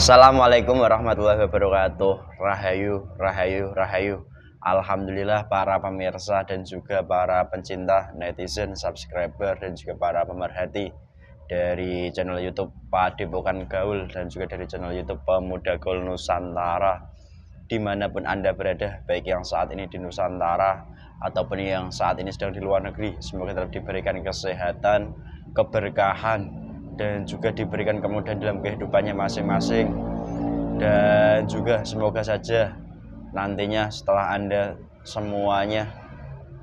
Assalamualaikum warahmatullahi wabarakatuh. Rahayu, rahayu, rahayu. Alhamdulillah para pemirsa dan juga para pencinta, netizen, subscriber dan juga para pemerhati dari channel YouTube Padepokan Gaul dan juga dari channel YouTube Pemuda Gaul Nusantara, dimanapun Anda berada, baik yang saat ini di Nusantara ataupun yang saat ini sedang di luar negeri. Semoga tetap diberikan kesehatan, keberkahan, dan juga diberikan kemudahan dalam kehidupannya masing-masing. Dan juga semoga saja nantinya setelah Anda semuanya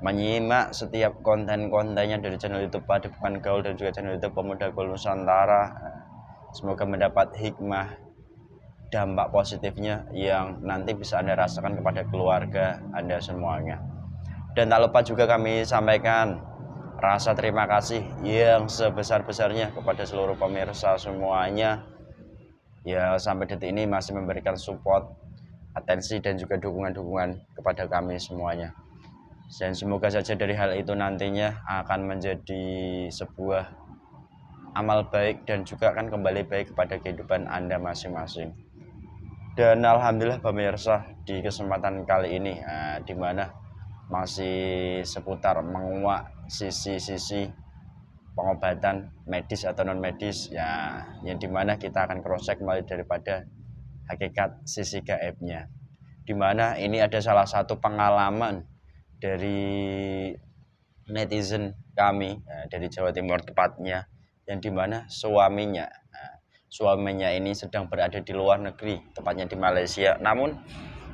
menyimak setiap konten-kontennya dari channel YouTube Padepokan Gaul dan juga channel YouTube Pemuda Gaul Nusantara, semoga mendapat hikmah, dampak positifnya yang nanti bisa Anda rasakan kepada keluarga Anda semuanya. Dan tak lupa juga kami sampaikan rasa terima kasih yang sebesar-besarnya kepada seluruh pemirsa semuanya ya, sampai detik ini masih memberikan support, atensi dan juga dukungan-dukungan kepada kami semuanya. Dan semoga saja dari hal itu nantinya akan menjadi sebuah amal baik dan juga akan kembali baik kepada kehidupan Anda masing-masing. Dan alhamdulillah pemirsa, di kesempatan kali ini di mana masih seputar menguak sisi-sisi pengobatan medis atau non medis ya, yang dimana kita akan cross check mulai daripada hakikat sisi gaibnya, dimana ini ada salah satu pengalaman dari netizen kami dari Jawa Timur tepatnya, yang dimana suaminya ini sedang berada di luar negeri, tepatnya di Malaysia, namun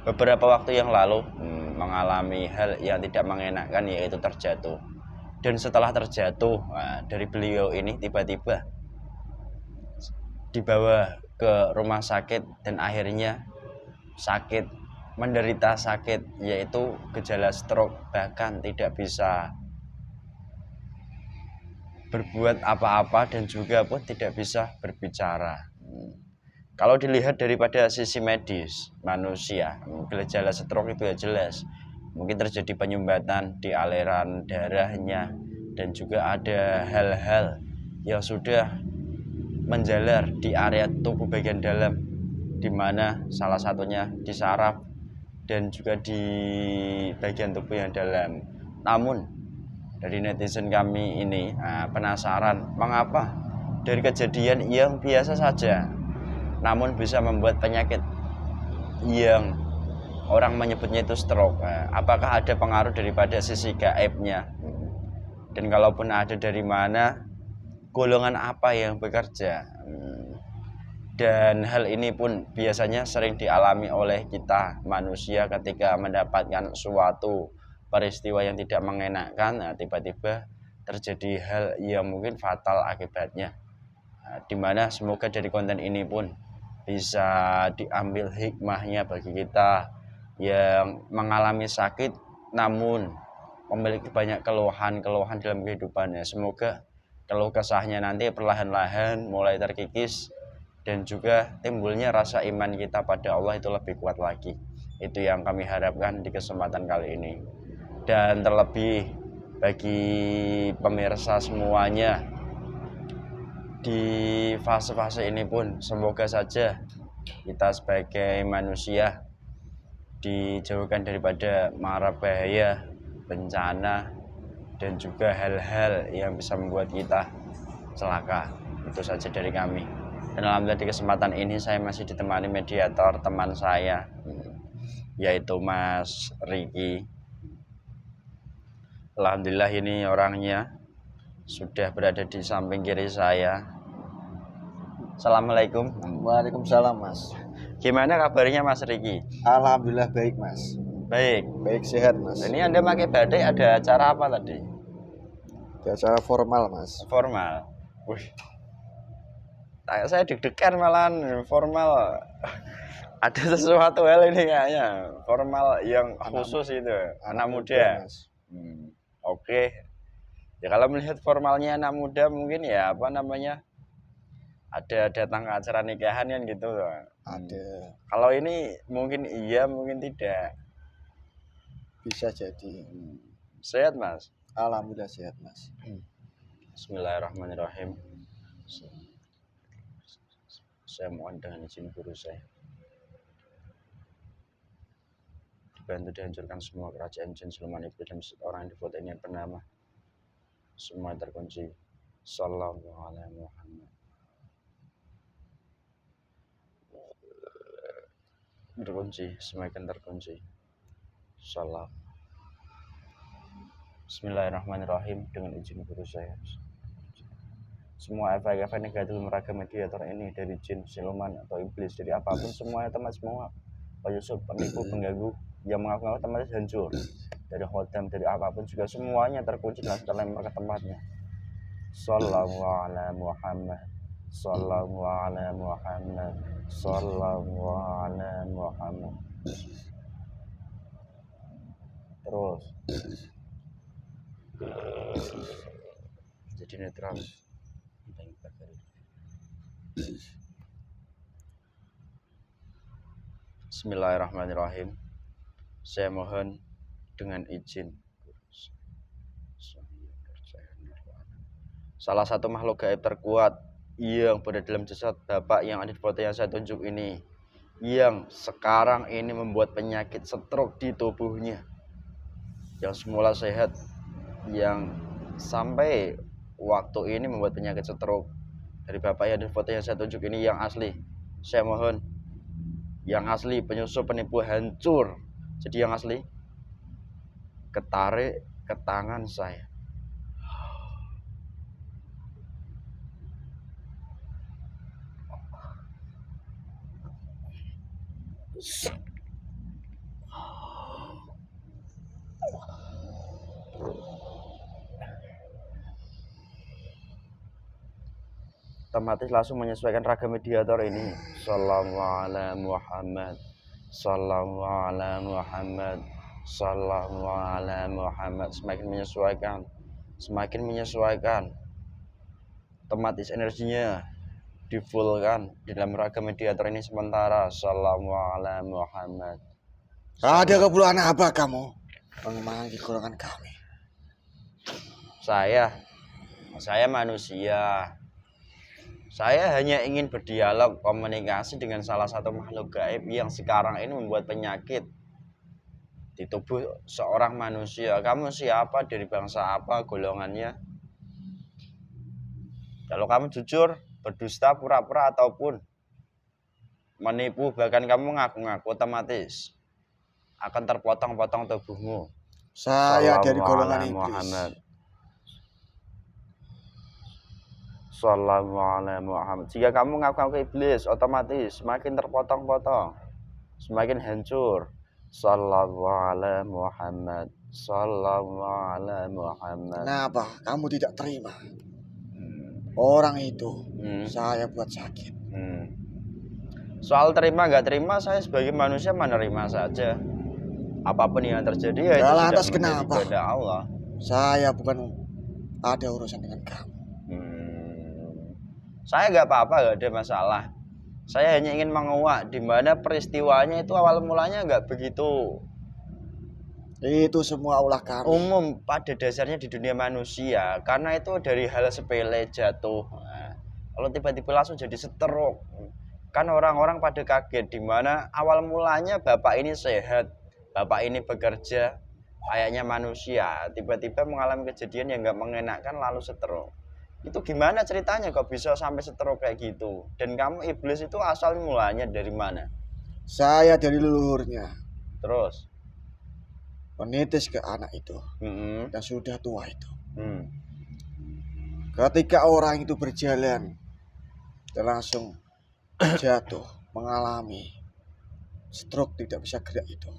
beberapa waktu yang lalu mengalami hal yang tidak mengenakan, yaitu terjatuh. Dan setelah terjatuh, dari beliau ini tiba-tiba dibawa ke rumah sakit dan akhirnya sakit, menderita sakit, yaitu gejala stroke, bahkan tidak bisa berbuat apa-apa dan juga pun tidak bisa berbicara. Kalau dilihat daripada sisi medis manusia, gejala stroke itu ya jelas mungkin terjadi penyumbatan di aliran darahnya, dan juga ada hal-hal yang sudah menjalar di area tubuh bagian dalam, di mana salah satunya di saraf dan juga di bagian tubuh yang dalam. Namun dari netizen kami ini penasaran mengapa dari kejadian yang biasa saja namun bisa membuat penyakit yang orang menyebutnya itu stroke, apakah ada pengaruh daripada sisi gaibnya, dan kalaupun ada, dari mana, golongan apa yang bekerja. Dan hal ini pun biasanya sering dialami oleh kita manusia ketika mendapatkan suatu peristiwa yang tidak mengenakan, tiba-tiba terjadi hal yang mungkin fatal akibatnya. Dimana semoga dari konten ini pun bisa diambil hikmahnya bagi kita yang mengalami sakit namun memiliki banyak keluhan-keluhan dalam kehidupannya. Semoga keluh kesahnya nanti perlahan-lahan mulai terkikis dan juga timbulnya rasa iman kita pada Allah itu lebih kuat lagi. Itu yang kami harapkan di kesempatan kali ini. Dan terlebih bagi pemirsa semuanya, di fase-fase ini pun semoga saja kita sebagai manusia dijauhkan daripada mara bahaya, bencana, dan juga hal-hal yang bisa membuat kita celaka. Itu saja dari kami. Dan alhamdulillah di kesempatan ini saya masih ditemani mediator teman saya, yaitu Mas Riki. Alhamdulillah ini orangnya sudah berada di samping kiri saya. Assalamualaikum. Waalaikumsalam, Mas. Gimana kabarnya Mas Riki? Alhamdulillah baik, Mas. Baik. Baik, sehat, Mas. Ini Anda pakai badai, ada acara apa tadi? Ada acara formal, Mas. Formal. Wih. Saya deg-degan malahan, formal. Ada sesuatu hal ini kayaknya. Formal yang khusus itu. Anak muda. Mas. Oke. Ya kalau melihat formalnya anak muda mungkin ya apa namanya, ada datang ke acara nikahan kan gitu. Ada. Kalau ini mungkin iya, mungkin tidak. Bisa jadi. Sehat, Mas? Alhamdulillah sehat, Mas. Bismillahirrahmanirrahim. Saya mohon dengan izin guru saya. Dibantu dihancurkan semua kerajaan jin, siluman, iblis, dan orang yang di foto ini bernama. Semua terkunci. Sallallahu alaihi Muhammad. Terkunci, semakin terkunci. Salam. Bismillahirrahmanirrahim. Dengan izin guru saya. Semua efek-efek negatif meragam mediator ini dari jin, siluman, atau iblis, dari apapun semuanya teman semua. Pak Yusuf, penipu, pengganggu, yang mengaku-ngaku teman hancur. Dari khodam, dari apapun juga semuanya terkunci dan terlempar ke tempatnya. Sallallahu ala Muhammad. Sallallahu ala Muhammad. Sallallahu ala Muhammad. Terus jadi netral. Bismillahirrahmanirrahim. Saya mohon dengan izin salah satu makhluk gaib terkuat yang berada dalam jasad Bapak yang ada di foto yang saya tunjuk ini, yang sekarang ini membuat penyakit stroke di tubuhnya, yang semula sehat, yang sampai waktu ini membuat penyakit stroke. Dari Bapak yang ada di foto yang saya tunjuk ini yang asli, saya mohon yang asli, penyusup, penipu, hancur. Jadi yang asli ketarik ke tangan saya. Otomatis langsung menyesuaikan ragam mediator ini. Sallallahu ala Muhammad. Sallallahu ala Muhammad. Sallallahu ala Muhammad. Semakin menyesuaikan. Otomatis energinya difullkan di dalam ragam mediator ini sementara. Sallallahu ala Muhammad. Ada keperluan apa kamu memanggil golongan kami? Saya manusia. Saya hanya ingin berdialog, komunikasi dengan salah satu makhluk gaib yang sekarang ini membuat penyakit di tubuh seorang manusia. Kamu siapa, dari bangsa apa, golongannya? Kalau kamu jujur, berdusta, pura-pura, ataupun menipu, bahkan kamu ngaku-ngaku, otomatis akan terpotong-potong tubuhmu. Saya dari golongan Sallallahu iblis. Muhammad. Sallallahu alaihi Muhammad. Jika kamu ngaku-ngaku iblis, otomatis semakin terpotong-potong, semakin hancur. Sallallahu alaihi Muhammad. Sallallahu alaihi Muhammad. Kenapa kamu tidak terima? Orang itu saya buat sakit. Soal terima nggak terima, saya sebagai manusia menerima saja. Apapun yang terjadi ya itu Lantas sudah menjadi kenapa? kehendak Allah. Saya bukan ada urusan dengan kamu. Saya nggak apa-apa, nggak ada masalah. Saya hanya ingin menguak di mana peristiwanya itu awal mulanya nggak begitu Itu semua ulah kami. umum pada dasarnya di dunia manusia, karena itu dari hal sepele jatuh. Nah, kalau tiba-tiba langsung jadi stroke, kan orang-orang pada kaget di mana awal mulanya bapak ini sehat, bapak ini bekerja kayaknya manusia, tiba-tiba mengalami kejadian yang nggak mengenakan lalu stroke. Itu gimana ceritanya kok bisa sampai stroke kayak gitu? Dan kamu iblis itu asal mulanya dari mana? Saya dari leluhurnya. Terus? Menitis ke anak itu Mm-mm. yang sudah tua itu. Mm. Ketika orang itu berjalan, dia langsung jatuh, mengalami stroke, tidak bisa gerak itu.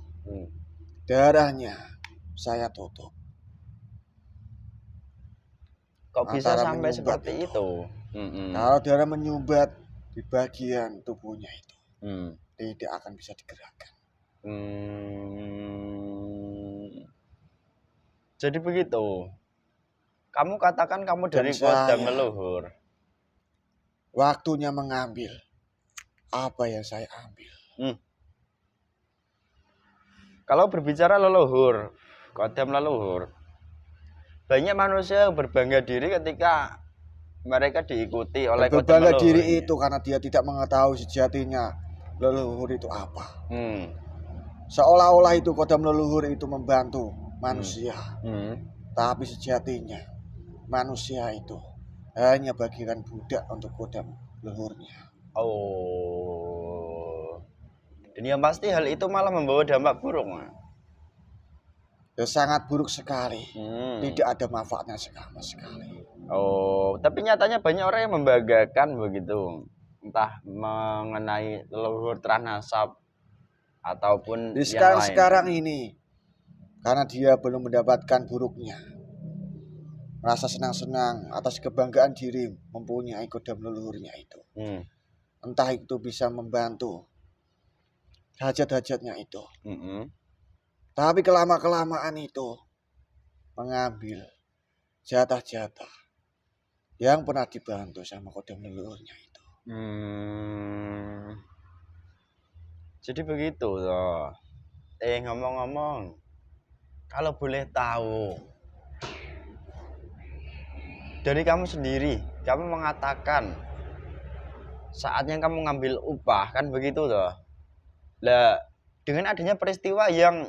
Darahnya saya tutup. Kok bisa Antara sampai menyumbat seperti itu? Kalau darah menyumbat di bagian tubuhnya itu, tidak akan bisa digerakkan. Jadi begitu. Kamu katakan kamu dari Dan kota saya- leluhur. Waktunya mengambil apa yang saya ambil. Kalau berbicara leluhur, kodam leluhur, banyak manusia yang berbangga diri ketika mereka diikuti oleh Dan kodam berbangga leluhur diri ini. itu karena dia tidak mengetahui sejatinya leluhur itu apa. Seolah-olah itu kodam leluhur itu membantu manusia. Tapi sejatinya manusia itu hanya bagian budak untuk kodam leluhurnya. Oh. Dan yang pasti hal itu malah membawa dampak buruk. Ya sangat buruk sekali. Tidak ada manfaatnya sama sekali. Oh, tapi nyatanya banyak orang yang membanggakan begitu. Entah mengenai leluhur Tranasap ataupun Di yang lain. sekarang ini karena dia belum mendapatkan buruknya, merasa senang-senang atas kebanggaan diri mempunyai kodam leluhurnya itu. Entah itu bisa membantu hajat-hajatnya itu. Tapi kelama-kelamaan itu mengambil jatah-jatah yang pernah dibantu sama kodam leluhurnya itu. Jadi begitu loh. Ngomong-ngomong, kalau boleh tahu dari kamu sendiri, kamu mengatakan saatnya kamu ngambil upah, kan begitu loh. Lah, dengan adanya peristiwa yang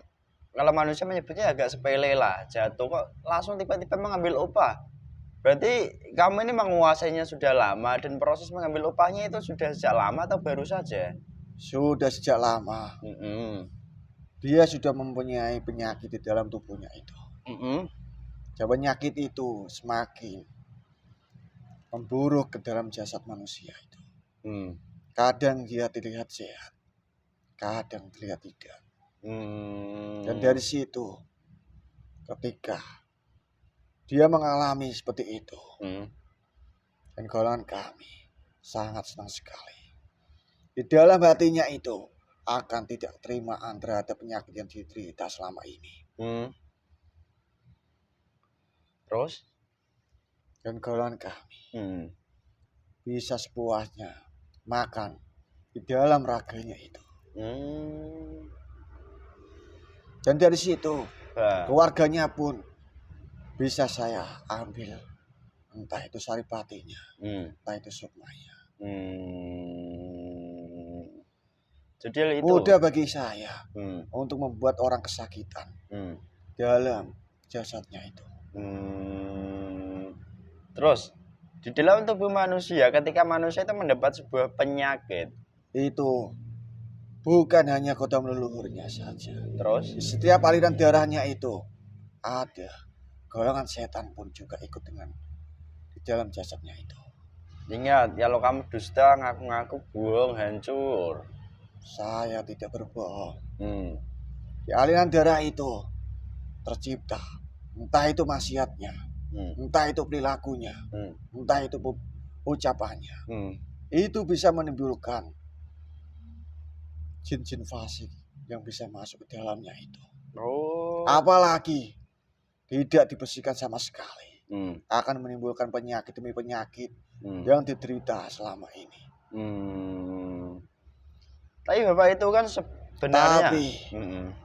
kalau manusia menyebutnya agak sepele lah, jatuh kok langsung tiba-tiba mengambil upah. Berarti kamu ini menguasainya sudah lama dan proses mengambil upahnya itu sudah sejak lama atau baru saja? Sudah sejak lama. Dia sudah mempunyai penyakit di dalam tubuhnya itu. Dan penyakit itu semakin memburuk ke dalam jasad manusia itu. Kadang dia terlihat sehat, kadang terlihat tidak. Dan dari situ ketika dia mengalami seperti itu, dan golongan kami sangat senang sekali. Di dalam hatinya itu akan tidak terimaan terhadap penyakit yang diderita selama ini. Terus? Dan golongan kami bisa sepuasnya makan di dalam raganya itu. Dan dari situ keluarganya pun bisa saya ambil, entah itu saripatinya, entah itu sukmanya. Jadi hal itu mudah bagi saya untuk membuat orang kesakitan dalam jasadnya itu. Terus di dalam tubuh manusia, ketika manusia itu mendapat sebuah penyakit, itu bukan hanya kodam leluhurnya saja. Terus di setiap aliran darahnya itu ada golongan setan pun juga ikut dengan di dalam jasadnya itu. Ingat, kalau kamu dusta, ngaku-ngaku bohong, hancur. Saya tidak berbohong. Di aliran darah itu tercipta, entah itu maksiatnya, entah itu perilakunya, entah itu ucapannya, itu bisa menimbulkan jin-jin fasik yang bisa masuk ke dalamnya itu. Apalagi tidak dibersihkan sama sekali, akan menimbulkan penyakit demi penyakit yang diderita selama ini. Tapi Bapak itu kan sebenarnya, tapi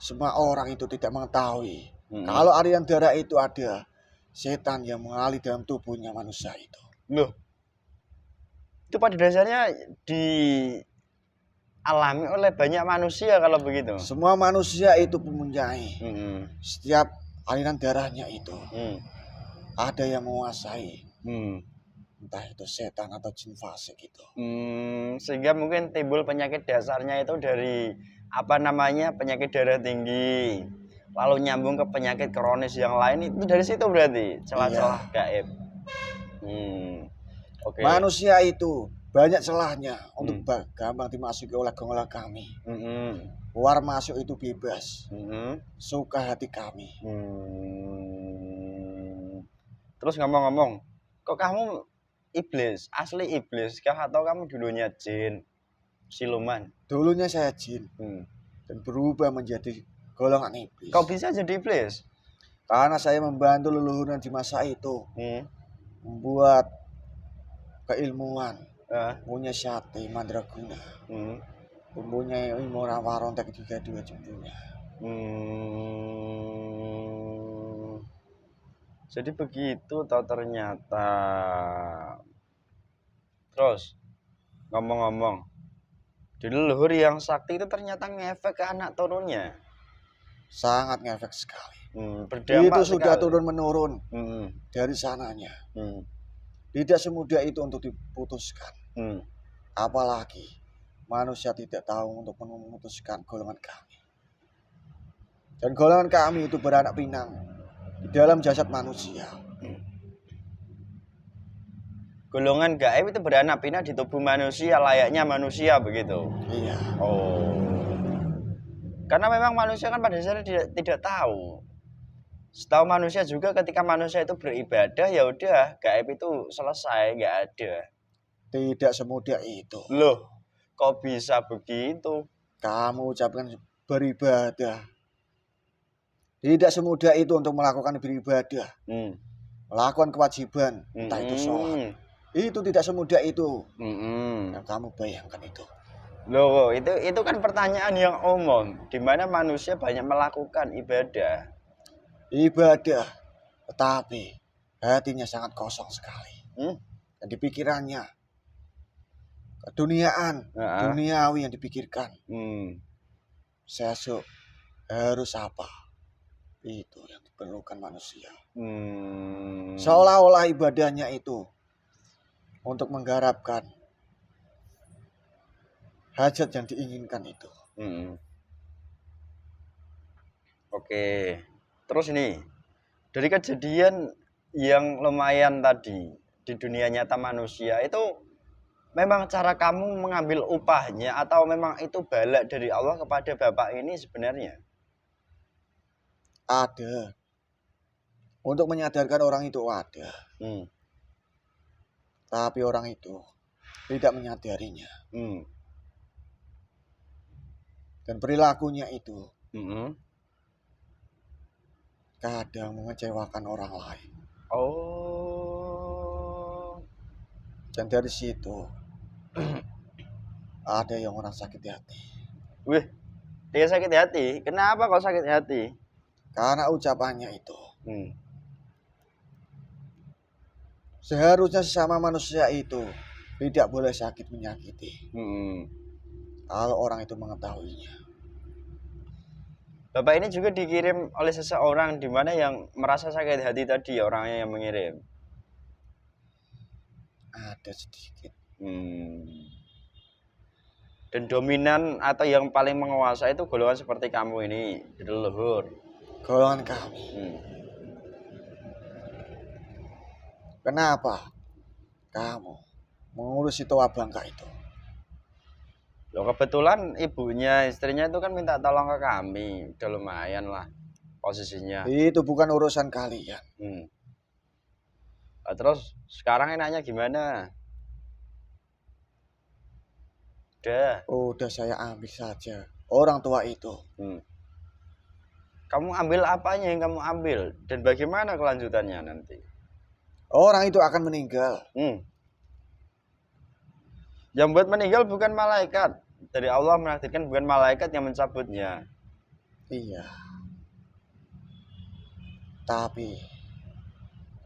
semua orang itu tidak mengetahui kalau aliran darah itu ada setan yang mengalir dalam tubuhnya manusia itu. Loh, itu pada dasarnya dialami oleh banyak manusia kalau begitu. Semua manusia itu mempunyai setiap aliran darahnya itu ada yang menguasai, entah itu setan atau jin fasik itu. Sehingga mungkin timbul penyakit dasarnya itu dari penyakit darah tinggi, lalu nyambung ke penyakit kronis yang lain, itu dari situ berarti celah-celah gaib. Manusia itu banyak celahnya untuk gampang dimasuki oleh golongan kami. Keluar masuk itu bebas, suka hati kami. Terus ngomong-ngomong, kok kamu iblis, asli iblis kah atau kamu dulunya jin, siluman? Dulunya saya jin dan berubah menjadi golongan iblis. Kok bisa jadi iblis? Karena saya membantu leluhurnya di masa itu, membuat keilmuan, punya syati mandraguna, mempunyai ilmu warontek 32 jempunya. Jadi begitu toh ternyata. Terus ngomong-ngomong, di leluhur yang sakti itu ternyata ngefek ke anak turunnya. Sangat ngefek sekali. Berdampak Itu sudah sekali. turun-menurun dari sananya. Tidak semudah itu untuk diputuskan. Apalagi manusia tidak tahu untuk memutuskan golongan kami. Dan golongan kami itu beranak pinang di dalam jasad manusia. Golongan gaib itu beranak pinak di tubuh manusia, layaknya manusia begitu. Iya. Oh. Karena memang manusia kan pada dasarnya tidak tahu. Setahu manusia juga ketika manusia itu beribadah, ya udah gaib itu selesai, nggak ada. Tidak semudah itu. Loh, kok bisa begitu? Kamu ucapkan beribadah. Tidak semudah itu untuk melakukan beribadah. Melakukan kewajiban, entah itu sholat. Itu tidak semudah itu. Yang kamu bayangkan itu. Loh, itu kan pertanyaan yang umum, di mana manusia banyak melakukan ibadah. Ibadah, tetapi hatinya sangat kosong sekali. Dan di pikirannya keduniaan, duniawi yang dipikirkan. Sesuk harus apa? Itu yang diperlukan manusia. Seolah-olah ibadahnya itu untuk menggarapkan hajat yang diinginkan itu. Oke. Terus ini, dari kejadian yang lumayan tadi di dunia nyata manusia itu memang cara kamu mengambil upahnya atau memang itu bala dari Allah kepada Bapak ini sebenarnya? Ada. Untuk menyadarkan orang itu ada. Tapi orang itu tidak menyadarinya. Dan perilakunya itu kadang mengecewakan orang lain. Oh. Dan dari situ ada yang orang sakit hati. Wih, dia sakit hati? Kenapa kok sakit hati? Karena ucapannya itu. Seharusnya sesama manusia itu tidak boleh sakit menyakiti. Kalau orang itu mengetahuinya. Bapak ini juga dikirim oleh seseorang di mana yang merasa sakit hati tadi, orangnya yang mengirim. Ada sedikit. Dan dominan atau yang paling menguasai itu golongan seperti kamu ini di leluhur. Golongan kami. Kenapa kamu mengurus itu Bangka itu? Loh, kebetulan ibunya, istrinya itu kan minta tolong ke kami. Udah lumayan lah posisinya. Itu bukan urusan kalian. Nah, terus sekarang enaknya gimana? Udah saya ambil saja orang tua itu. Kamu ambil apanya yang kamu ambil? Dan bagaimana kelanjutannya nanti? Orang itu akan meninggal. Yang buat meninggal bukan malaikat. Dari Allah menakdirkan bukan malaikat yang mencabutnya. Iya. Tapi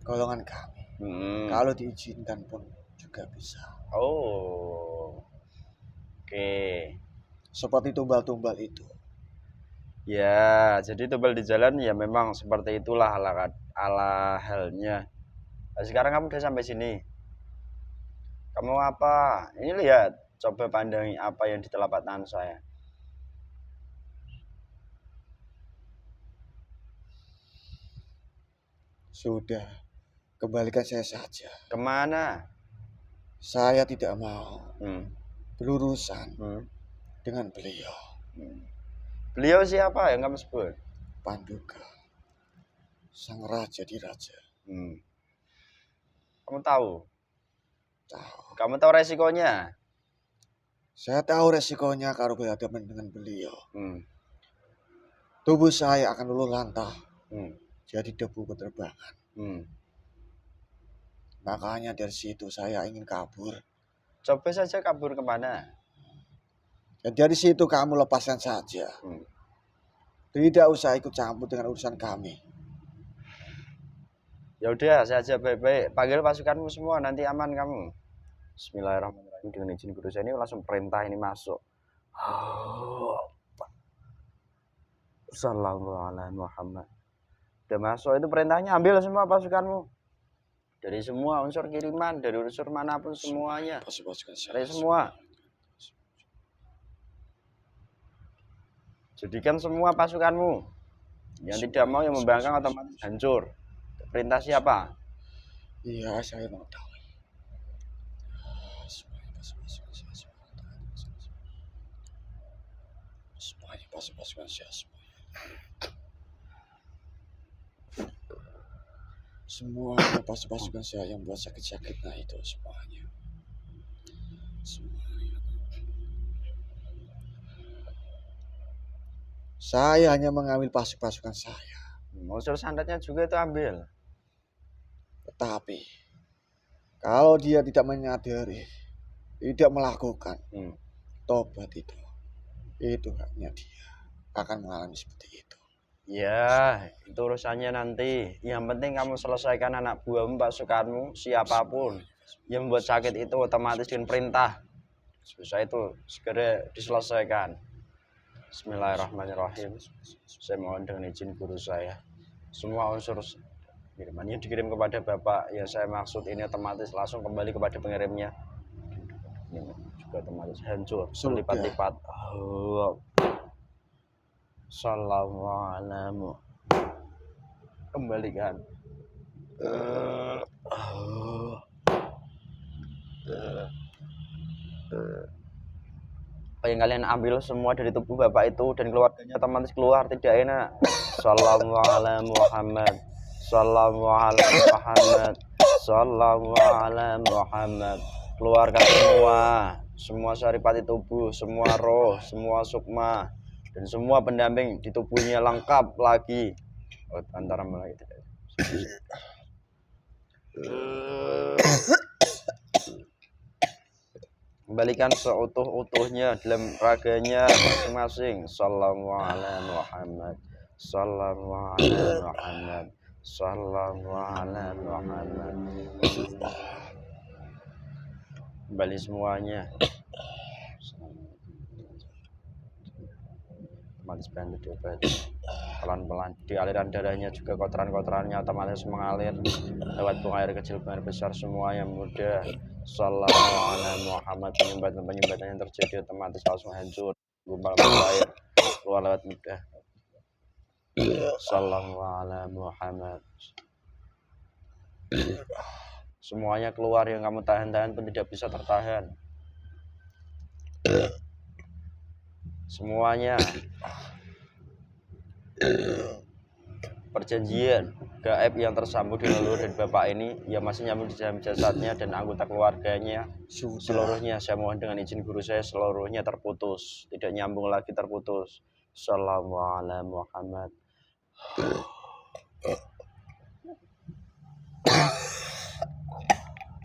golongan kami kalau diizinkan pun juga bisa. Oh. Oke. Seperti tumbal-tumbal itu. Ya, jadi tumbal di jalan ya memang seperti itulah ala halnya. Nah, sekarang kamu udah sampai sini. Kamu apa? Ini lihat, coba pandangi apa yang di telapak tangan saya. Sudah, kembalikan saya saja. Kemana? Saya tidak mau berurusan dengan beliau. Beliau siapa yang kamu sebut? Panduka, sang raja di raja. Kamu tahu? Tahu. Kamu tahu resikonya? Saya tahu resikonya kalau berhadapan dengan beliau. Tubuh saya akan luluh lantah, jadi debu berterbangan. Makanya dari situ saya ingin kabur. Coba saja kabur kemana? Dan dari situ kamu lepaskan saja. Tidak usah ikut campur dengan urusan kami. Ya udah, saja baik-baik. Panggil pasukanmu semua, nanti aman kamu. Bismillahirrahmanirrahim. Dengan izin guru saya ini langsung perintah ini masuk. Sallallahu alaihi Muhammad. Udah masuk itu perintahnya, ambil semua pasukanmu. Dari semua unsur kiriman, dari unsur manapun semuanya. Dari semua. Jadikan semua pasukanmu. Yang tidak mau yang membangkang otomatis hancur. Perintah siapa? Iya, saya mau tahu. Semuanya pasukan saya semuanya pasukan saya yang buat sakit-sakit, nah itu semuanya. Saya hanya mengambil pasukan saya. Unsur sandatnya juga itu ambil. Tetapi kalau dia tidak menyadari, tidak melakukan tobat itu haknya dia akan mengalami seperti itu. Ya, itu urusannya nanti. Yang penting kamu selesaikan anak buahmu, pasukanmu, siapapun yang membuat sakit itu otomatis dengan perintah. Susah itu segera diselesaikan. Bismillahirrahmanirrahim. Saya mohon dengan izin guru saya, semua unsur kiriman yang dikirim kepada Bapak yang saya maksud ini otomatis langsung kembali kepada pengirimnya. Ini juga otomatis hancur berlipat-lipat. Sallallahu kembalikan. Apa yang kalian ambil semua dari tubuh Bapak itu dan keluarganya otomatis keluar, tidak enak. Sallallahu alaihi Muhammad. Sallallahu alaihi Muhammad. Sallallahu alaihi Muhammad. Keluarkan semua saripati tubuh, semua roh, semua sukma, dan semua pendamping di tubuhnya lengkap lagi. Antara mulai tidak. Kembalikan seutuh-utuhnya dalam raganya masing-masing. Sallallahu alaihi Muhammad. Sallallahu alaihi Muhammad. Sallallahu alaihi Muhammad. Kembali semuanya. Otomatis bantu diobati pelan-pelan. Di aliran darahnya juga kotoran-kotorannya otomatis mengalir lewat buang air kecil, buang air besar, semua yang mudah. Sallallahu alaihi Muhammad. Penyumbatan yang terjadi otomatis langsung hancur. Gumpal air keluar lewat mudah. Sallallahu alaihi Muhammad. Semuanya keluar, yang kamu tahan-tahan pun tidak bisa tertahan. Semuanya. Perjanjian gaib yang tersambung di leluhur dari Bapak ini yang masih nyambung di dalam jasadnya dan anggota keluarganya seluruhnya, saya mohon dengan izin guru saya, seluruhnya terputus, tidak nyambung lagi, terputus. Sallallahu alaihi Muhammad.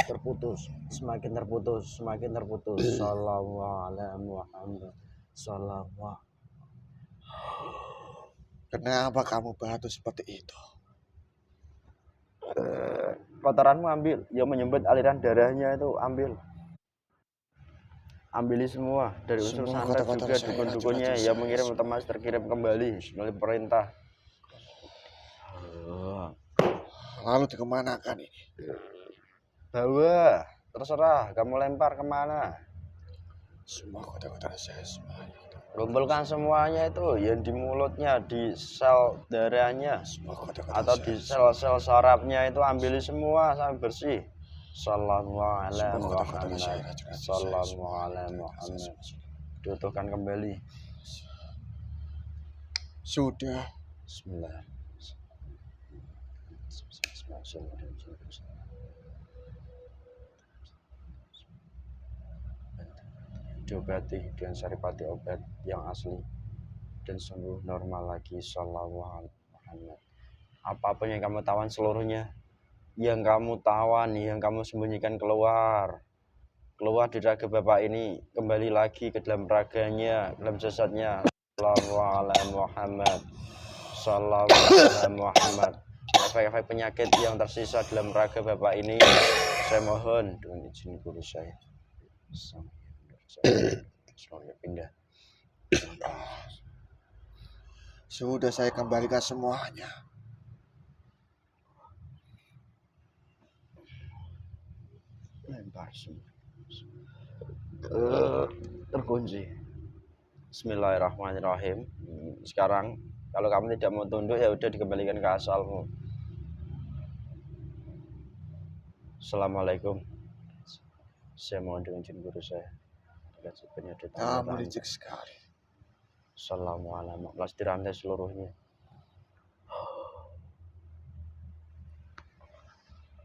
Terputus, semakin terputus, semakin terputus. Sallallahu alaihi Muhammad. Sallallahu. Kenapa kamu batu seperti itu? Kotoranmu ambil, yang menyumbat aliran darahnya itu ambil. Ambili semua dari unsur santet juga dukun-dukunnya yang mengirim otomatis terkirim kembali melalui perintah. Lalu dikemanakan ini? Bawa, terserah kamu lempar kemana. Semua kotor-kotor saya semuanya. Kumpulkan semuanya itu yang di mulutnya, di sel darahnya, atau di sel-sel sarafnya itu ambili semua sampai bersih. Sallallahu alaihi Muhammad. Sallallahu alaihi Muhammad. Diutuhkan kembali. Sudah. Bismillah. Diobati dengan saripati obat yang asli dan sembuh normal lagi. Sallallahu alaihi Muhammad. Apapun yang kamu tawan seluruhnya, yang kamu tawan, yang kamu sembunyikan keluar di raga Bapak ini, kembali lagi ke dalam raganya, dalam jasadnya. Sallallahu alaihi Muhammad. Sallallahu alaihi Muhammad. Efek-efek penyakit yang tersisa dalam raga Bapak ini Saya mohon dengan izin guru saya. Saya pindah. Sudah saya kembalikan semuanya. Lempar semua. Terkunci. Bismillahirrahmanirrahim. Sekarang kalau kamu tidak mau tunduk ya udah dikembalikan ke asalmu. Assalamualaikum. Saya mohon dengan izin guru saya. Kamu licik sekali. Assalamualaikum. Kelas dirantai seluruhnya.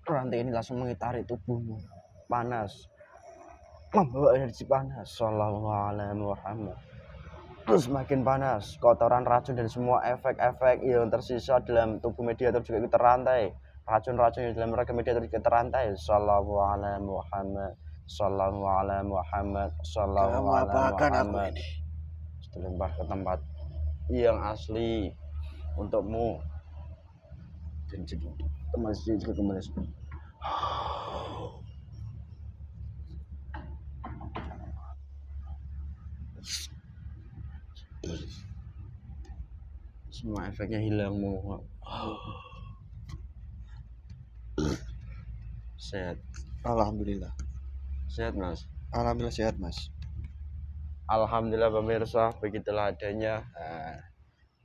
Rantai ini langsung mengitari tubuhmu. Panas. Membawa energi panas. Assalamualaikum. Terus semakin panas, kotoran, racun dan semua efek-efek yang tersisa dalam tubuh mediator juga ikut terantai. Racun-racun yang dalam ragam mediator juga terantai. Assalamualaikum Muhammad. Assalamualaikum Muhammad. Kamu apakan aku ini? Dilempar ke tempat yang asli untukmu. Dan jadi teman juga kembali. Semua efeknya hilang mau. Sehat. Alhamdulillah. Sehat Mas. Alhamdulillah sehat Mas. Alhamdulillah pemirsa, begitulah adanya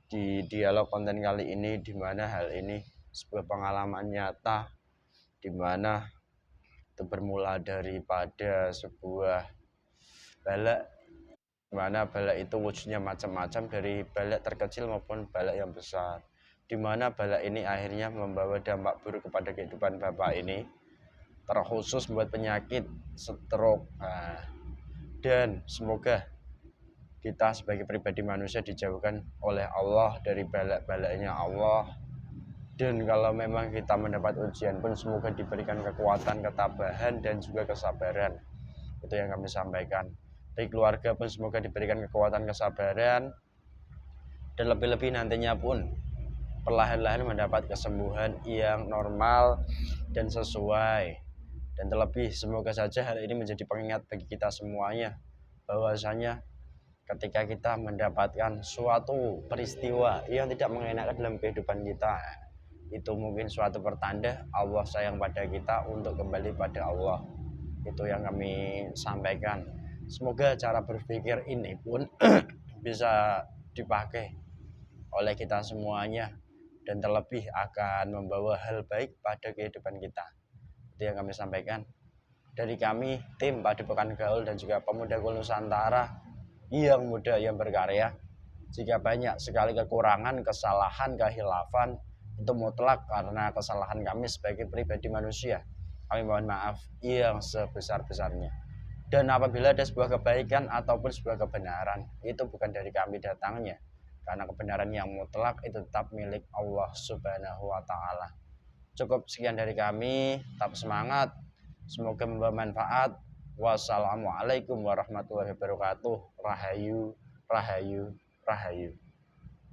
di dialog konten kali ini, di mana hal ini sebuah pengalaman nyata, di mana itu bermula daripada sebuah balak, di mana balak itu wujudnya macam-macam, dari balak terkecil maupun balak yang besar, di mana balak ini akhirnya membawa dampak buruk kepada kehidupan bapak ini, terkhusus membuat penyakit stroke. Dan semoga kita sebagai pribadi manusia dijauhkan oleh Allah dari balak-balaknya Allah. Dan kalau memang kita mendapat ujian pun semoga diberikan kekuatan, ketabahan dan juga kesabaran. Itu yang kami sampaikan. Baik keluarga pun semoga diberikan kekuatan, kesabaran, dan lebih-lebih nantinya pun perlahan-lahan mendapat kesembuhan yang normal dan sesuai. Dan terlebih semoga saja hal ini menjadi pengingat bagi kita semuanya, bahwasanya ketika kita mendapatkan suatu peristiwa yang tidak mengenakan dalam kehidupan kita, itu mungkin suatu pertanda Allah sayang pada kita untuk kembali pada Allah. Itu yang kami sampaikan. Semoga cara berpikir ini pun bisa dipakai oleh kita semuanya, dan terlebih akan membawa hal baik pada kehidupan kita. Itu yang kami sampaikan dari kami, tim Padepokan Gaul dan juga Pemuda Gaul Nusantara yang muda yang berkarya. Jika banyak sekali kekurangan, kesalahan, kehilafan, itu mutlak karena kesalahan kami sebagai pribadi manusia. Kami mohon maaf yang sebesar-besarnya. Dan apabila ada sebuah kebaikan ataupun sebuah kebenaran, itu bukan dari kami datangnya, karena kebenaran yang mutlak itu tetap milik Allah Subhanahu wa Ta'ala. Cukup sekian dari kami, tetap semangat, semoga membawa manfaat. Wassalamualaikum warahmatullahi wabarakatuh. Rahayu, rahayu, rahayu.